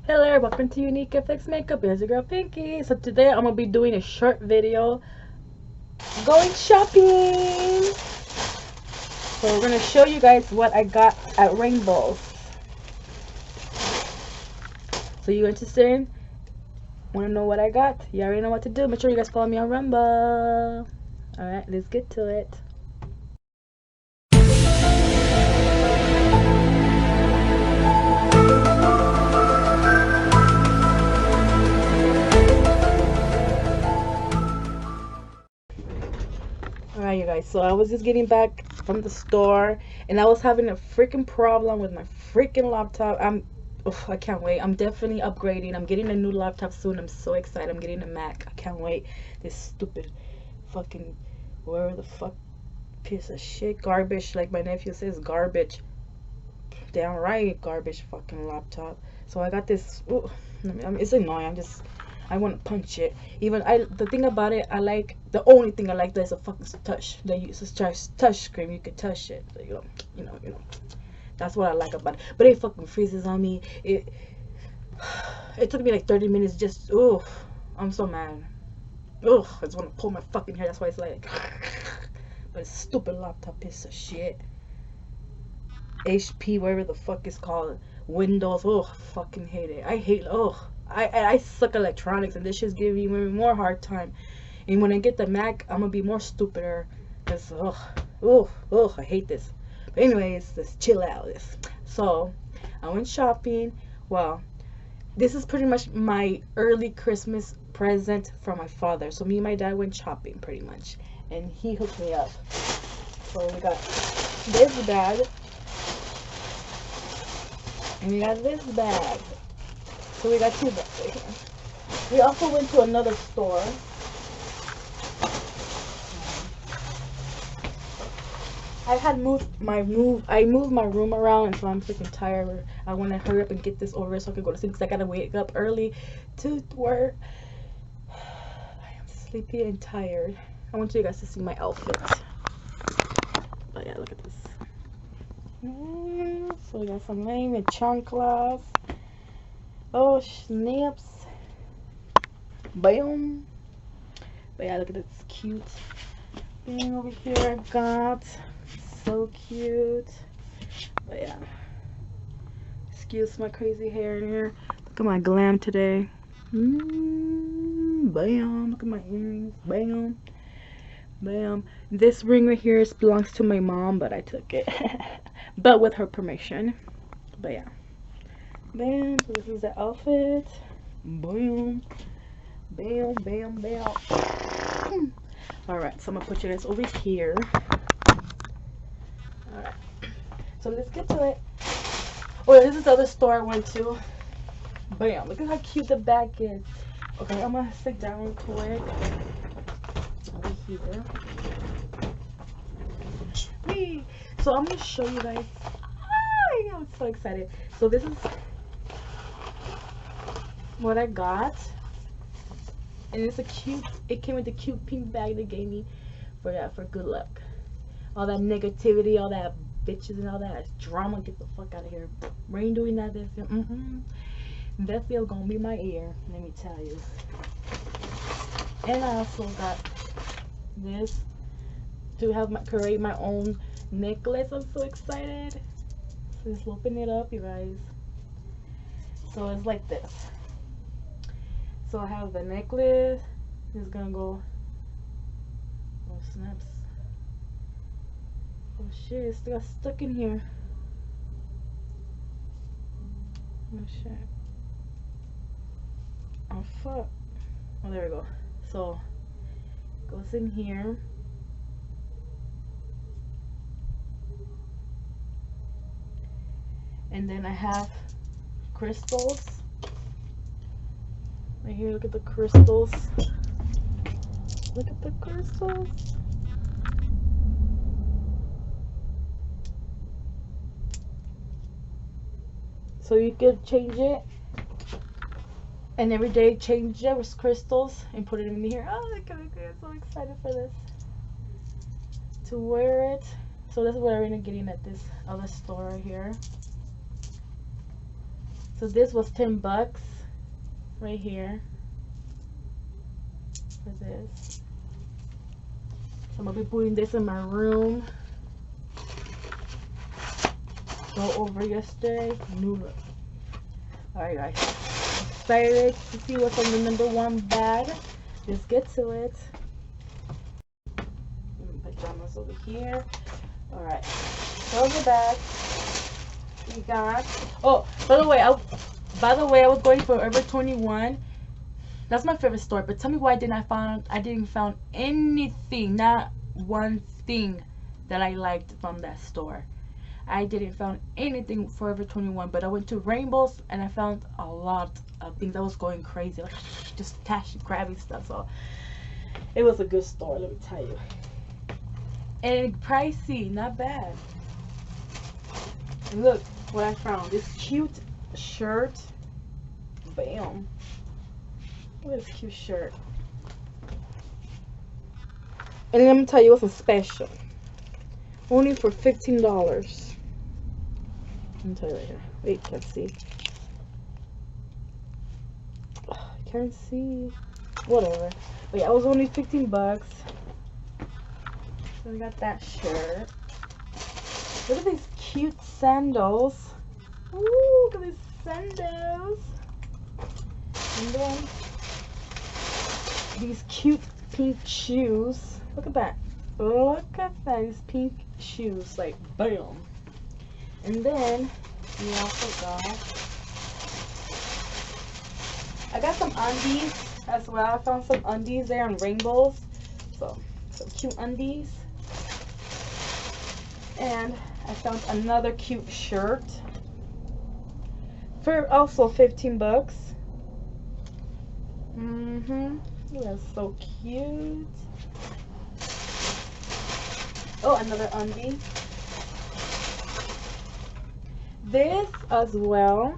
Hello, welcome to UniqueAlienPinkyMakeup. Here's your girl Pinky. So today I'm gonna be doing a short video going shopping. So we're gonna show you guys what I got at Rainbows. So you interested? Wanna know what I got? You already know what to do. Make sure you guys follow me on Rumble. Alright, let's get to it. Alright, you guys, so I was just getting back from the store and I was having a freaking problem with my freaking laptop. I can't wait. I'm definitely upgrading. I'm getting a new laptop soon. I'm so excited. I'm getting a Mac. I can't wait. This stupid fucking where the fuck piece of shit garbage, like my nephew says, garbage, downright garbage fucking laptop. So I got this. Ooh, it's annoying. I want to punch it. Even the thing about it, the only thing I like that is a fucking touch. They use a touch screen. You can touch it. So, you know. That's what I like about it. But it fucking freezes on me. It took me like 30 minutes just. Ooh, I'm so mad. Ugh, I just want to pull my fucking hair. That's why it's like. But it's a stupid laptop piece of shit. HP, whatever the fuck it's called. Windows. Ugh, fucking hate it. I hate. Ugh. I suck electronics and this shit's giving me more hard time. And when I get the Mac, I'm gonna be more stupider. Cause I hate this. But anyways, let's chill out. So I went shopping. Well, this is pretty much my early Christmas present from my father. So me and my dad went shopping pretty much, and he hooked me up. So we got this bag, and we got this bag. So we got two bags right here. We also went to another store. I moved my room around, and so I'm freaking tired. I want to hurry up and get this over so I can go to sleep because I gotta wake up early to work. I am sleepy and tired. I want you guys to see my outfit. But yeah, look at this. So we got some name and chanclas. Oh snaps. Bam. But yeah, look at this cute thing over here I got. So cute. But yeah. Excuse my crazy hair in here. Look at my glam today. Bam. Look at my earrings. Bam. Bam. This ring right here belongs to my mom, but I took it. But with her permission. But yeah. Bam. So this is the outfit. Bam. Bam, bam, bam. Alright, so I'm gonna put you guys over here. Alright. So let's get to it. Oh, this is the other store I went to. Bam. Look at how cute the bag is. Okay, I'm gonna sit down real quick. Over here. Whee! So I'm gonna show you guys. I'm so excited. So this is what I got. And it's it came with a cute pink bag they gave me for good luck. All that negativity, all that bitches and all that drama, get the fuck out of here. Rain doing that this year. That feel gonna be my ear, let me tell you. And I also got this to create my own necklace. I'm so excited. So just open it up, you guys. So it's like this. So I have the necklace. It's gonna go. Oh snaps! Oh shit! It still got stuck in here. Oh shit! Oh fuck! Oh, there we go. So it goes in here. And then I have crystals. Right here, look at the crystals. Look at the crystals. So you could change it. And every day change it with crystals and put it in here. Oh, look at it. I'm so excited for this. To wear it. So that's what I'm getting at this other store right here. So this was $10 right here for this. So I'm gonna be putting this in my room. Go over yesterday. New. Alright guys. Excited to see what's on the #1 bag. Let's get to it. Pajamas over here. Alright. So the bag. We got. Oh, by the way, I was going for Forever 21. That's my favorite store. But tell me why I didn't found anything, not one thing that I liked from that store. I didn't found anything Forever 21, but I went to Rainbows and I found a lot of things. I was going crazy, like just grabbing stuff. So it was a good store, let me tell you. And pricey, not bad. And look what I found. This cute shirt. Bam. Look at this cute shirt. And let me tell you what's a special. Only for $15. Let me tell you right here. Wait, can't see. Can't see. Whatever. But yeah, it was only $15. So we got that shirt. Look at these cute sandals. Ooh, look at these sandals. And then these cute pink shoes. Look at that. Look at that. These pink shoes. Like, bam. And then we also I got some undies as well. I found some undies there on Rainbows. So, some cute undies. And I found another cute shirt for also $15. That's so cute. Oh, another undie. This as well.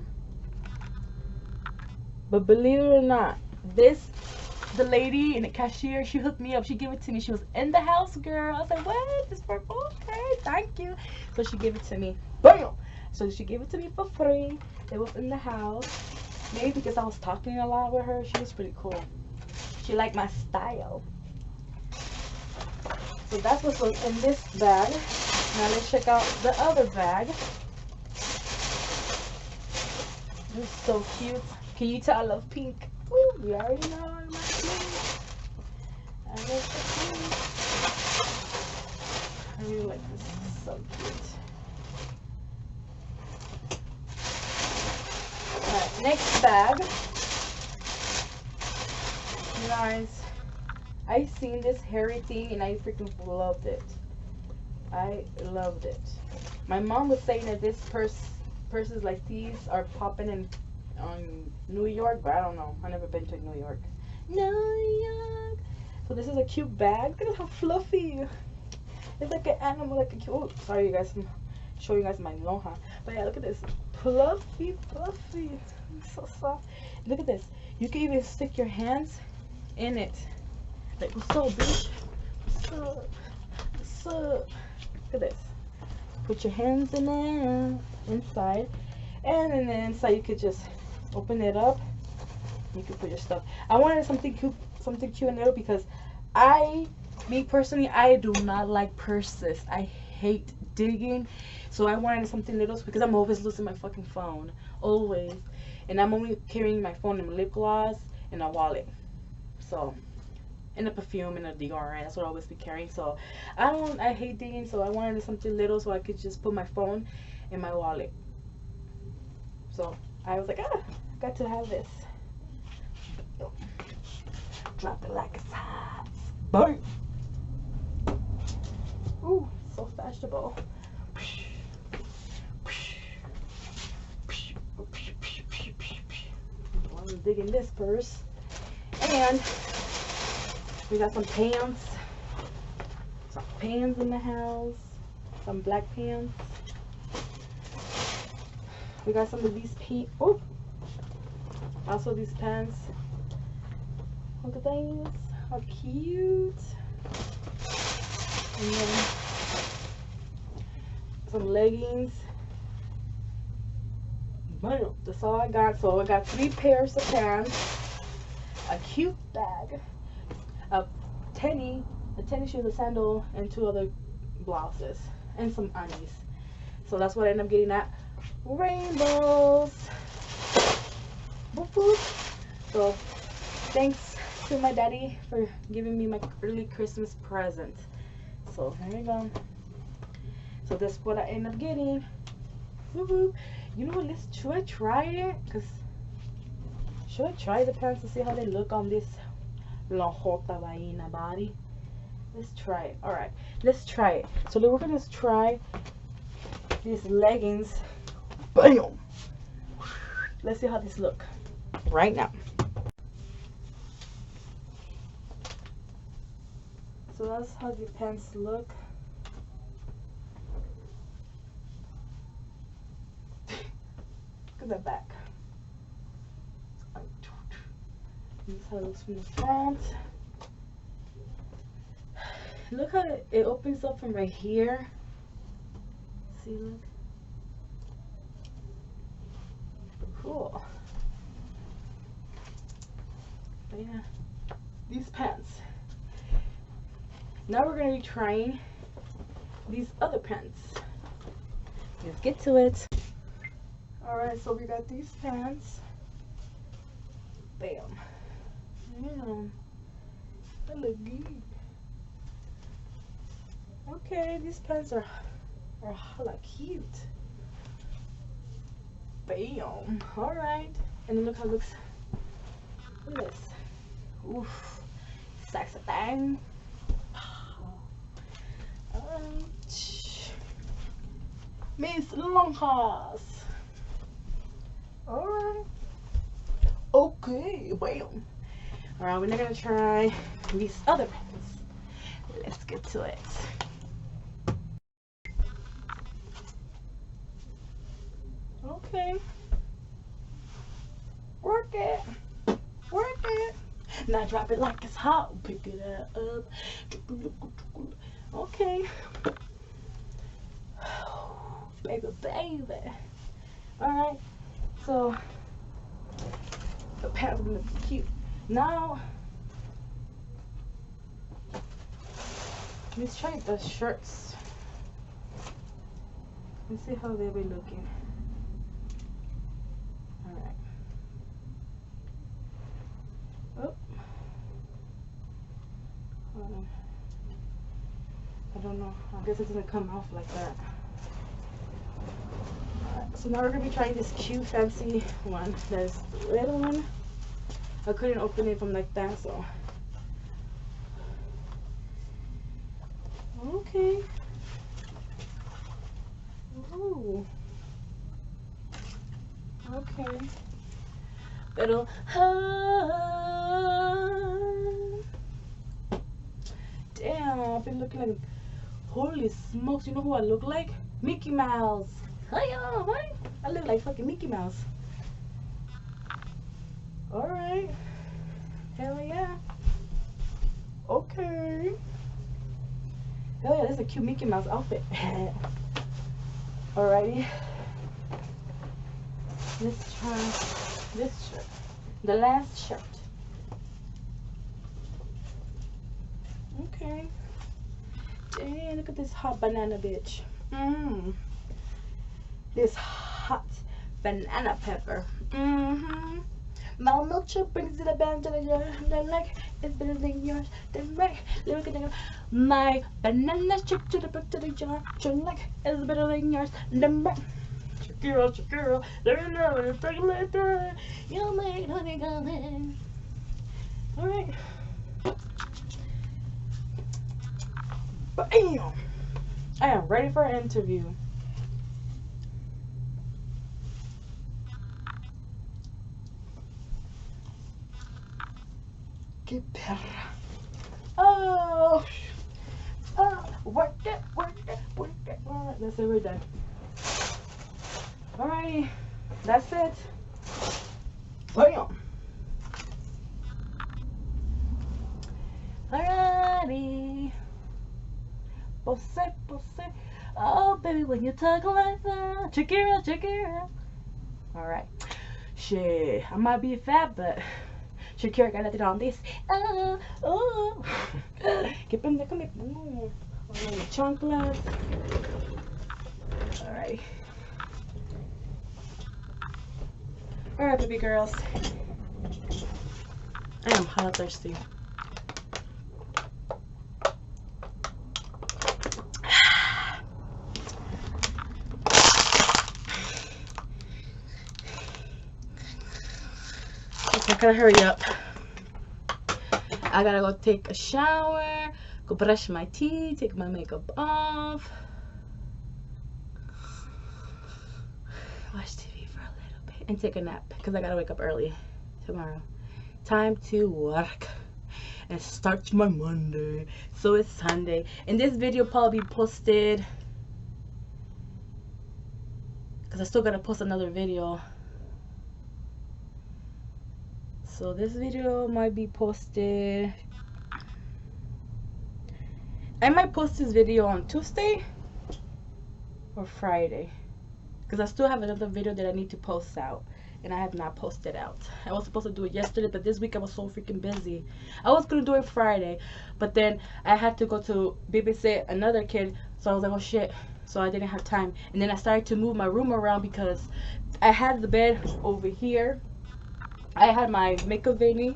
But believe it or not, the lady in the cashier, she hooked me up. She gave it to me. She was in the house, girl. I was like, what? This for okay, thank you. So she gave it to me. Bam! So she gave it to me for free. It was in the house. Maybe because I was talking a lot with her. She was pretty cool. She liked my style. So that's what's in this bag. Now let's check out the other bag. This is so cute. Can you tell I love pink? Ooh, you already know I love pink. I love the pink. I really like this. This is so cute. Alright, next bag. You guys, I seen this hairy thing and I freaking loved it. I loved it. My mom was saying that this purses like these are popping in on New York, but I don't know. I've never been to New York. New York. So this is a cute bag. Look at how fluffy. It's like an animal, like a cute. Oh, sorry, you guys. I'm showing you guys my loha. But yeah, look at this. Fluffy, fluffy. It's so soft. Look at this. You can even stick your hands in it. Like, what's up, bitch? What's up? What's up? Look at this. Put your hands in there, inside. And then inside you could just open it up. You could put your stuff. I wanted something cute and little because me personally, I do not like purses. I hate digging. So I wanted something little because I'm always losing my fucking phone. Always. And I'm only carrying my phone and my lip gloss and a wallet. So, and a perfume and a deodorant. That's what I always be carrying. So I hate digging. So I wanted something little so I could just put my phone in my wallet. So I was like, I got to have this. Drop it like it's hot. Boom. Ooh, so fashionable. I'm digging this purse. And we got some pants. Some pants in the house. Some black pants. We got some of these pink. Oh, also these pants. Look at these. How cute. And then some leggings. That's all I got. So I got 3 pairs of pants, a cute bag, a tennis shoes, a sandal, and 2 other blouses, and some undies. So that's what I ended up getting at Rainbows. Boop, boop. So thanks to my daddy for giving me my early Christmas present. So there you go. So that's what I ended up getting. Woo-hoo. You know what, should I try it? Should I try the pants to see how they look on this lonjota vaina body? Let's try it. Alright, let's try it. So we're gonna try these leggings. Bam! Let's see how these look right now. So that's how the pants look. Look at the back. This is how it looks from the front. Look how it opens up from right here. See, look. Cool. But yeah, these pants. Now we're going to be trying these other pants. Let's get to it. Alright, so we got these pants. Bam. Damn. They look good. Okay, these pants are hella cute. Bam. Alright. And then look how it looks. Look at this. Oof. Sexy thing. Miss Longhas. Alright. Okay, bam. Alright, we're not gonna try these other pants. Let's get to it. Okay. Work it. Work it. Now drop it like it's hot. Pick it up. Okay. Baby, baby. Alright. So the pants are looking cute. Now let's try the shirts. Let's see how they'll be looking. Alright. Oh. Hold on. I don't know. I guess it doesn't come off like that. Alright, so now we're gonna be trying this cute fancy one. There's the little one. I couldn't open it from like that, so okay. Ooh. Okay. Pero damn, I've been looking like, holy smokes, you know who I look like? Mickey Mouse. Hiya, what? I look like fucking Mickey Mouse. Alright. Hell yeah. Okay. Hell yeah, that's a cute Mickey Mouse outfit. Alrighty. Let's try this shirt. The last shirt. Okay. Dang, look at this hot banana bitch. Mmm. This hot banana pepper. Mm-hmm. My milkshake brings to the band to the jar. The leg is better than yours. The leg, look at the my banana shake to the back to the jar. Your leg is better than yours. The leg. Shakira, there's no later. You make honey coming. Alright. Bam! I am ready for an interview. Que perra. Oh! Work it, work it, work it. Alright, that's it, we're done. Alrighty, that's it. Bam! Alrighty. Pose, pose. Oh, baby, when you talk like that. Check it out, check it out. Alright. Shit. I might be fat, but Shakira got it on this. Oh. Get them there. Chanclas. Alright. Alright, baby girls. I am hella thirsty. Okay, I gotta hurry up. I gotta go take a shower, go brush my teeth, take my makeup off, watch TV for a little bit, and take a nap because I gotta wake up early tomorrow. Time to work and start my Monday. So it's Sunday, and this video probably be posted because I still gotta post another video. So this video might be posted. I might post this video on Tuesday or Friday because I still have another video that I need to post out and I have not posted out. I was supposed to do it yesterday, but this week I was so freaking busy. I was gonna do it Friday, but then I had to go to babysit another kid, so I was like, oh shit, so I didn't have time. And then I started to move my room around because I had the bed over here. I had my makeup venue,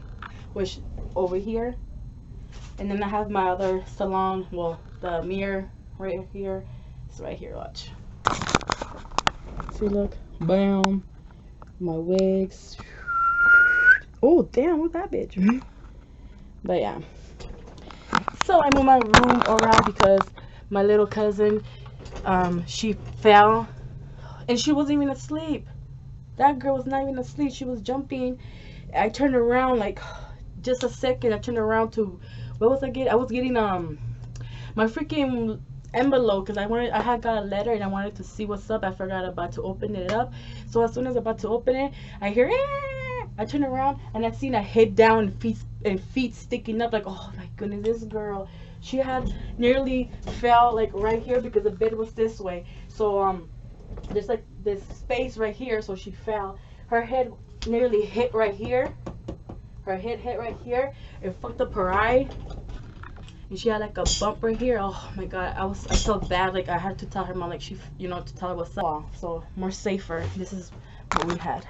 which over here, and then I have my other salon, well, the mirror right here. It's right here, watch. See, look, bam, my wigs. Oh, damn, what's that bitch? But yeah, so I moved my room around because my little cousin, she fell, and she wasn't even asleep. That girl was not even asleep. She was jumping. I turned around like just a second. I turned around to, what was I getting? I was getting my freaking envelope because I had got a letter and I wanted to see what's up. I forgot about to open it up. So as soon as I'm about to open it, I hear I turn around and I seen a head down and feet sticking up. Like, oh my goodness, this girl, she had nearly fell like right here because the bed was this way. So there's like this space right here, so she fell. Her head nearly hit right here. Her head hit right here. It fucked up her eye. And she had like a bump right here. Oh my god, I felt bad. Like I had to tell her mom, like she, you know, to tell her what's up. So more safer. This is what we had.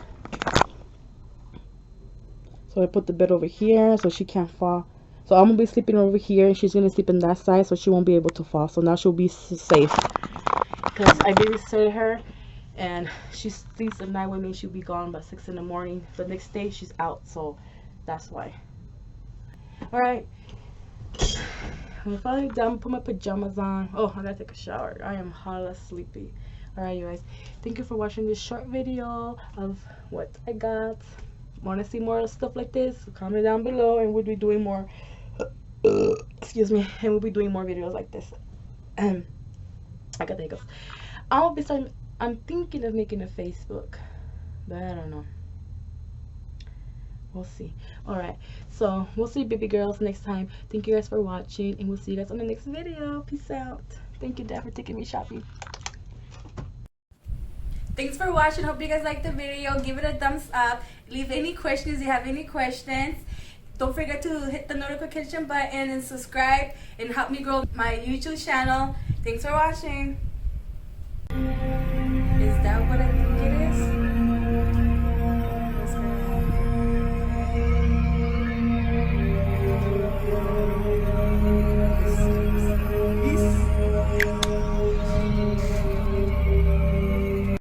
So I put the bed over here so she can't fall. So I'm gonna be sleeping over here and she's gonna sleep on that side so she won't be able to fall. So now she'll be safe. Because I babysit her and she sleeps at night with me. She'll be gone by 6 in the morning. The next day she's out, so that's why. Alright, I'm finally done. Put my pajamas on. Oh, I gotta take a shower. I am hella sleepy. Alright, you guys, thank you for watching this short video of what I got. Want to see more stuff like this? Comment down below and we'll be doing more excuse me, and we'll be doing more videos like this. I got the hiccups. I'm thinking of making a Facebook, but I don't know. We'll see. Alright, so we'll see, baby girls, next time. Thank you guys for watching, and we'll see you guys on the next video. Peace out. Thank you, Dad, for taking me shopping. Thanks for watching. Hope you guys liked the video. Give it a thumbs up. Leave any questions if you have any questions. Don't forget to hit the notification button and subscribe and help me grow my YouTube channel. Thanks for watching. Is that what I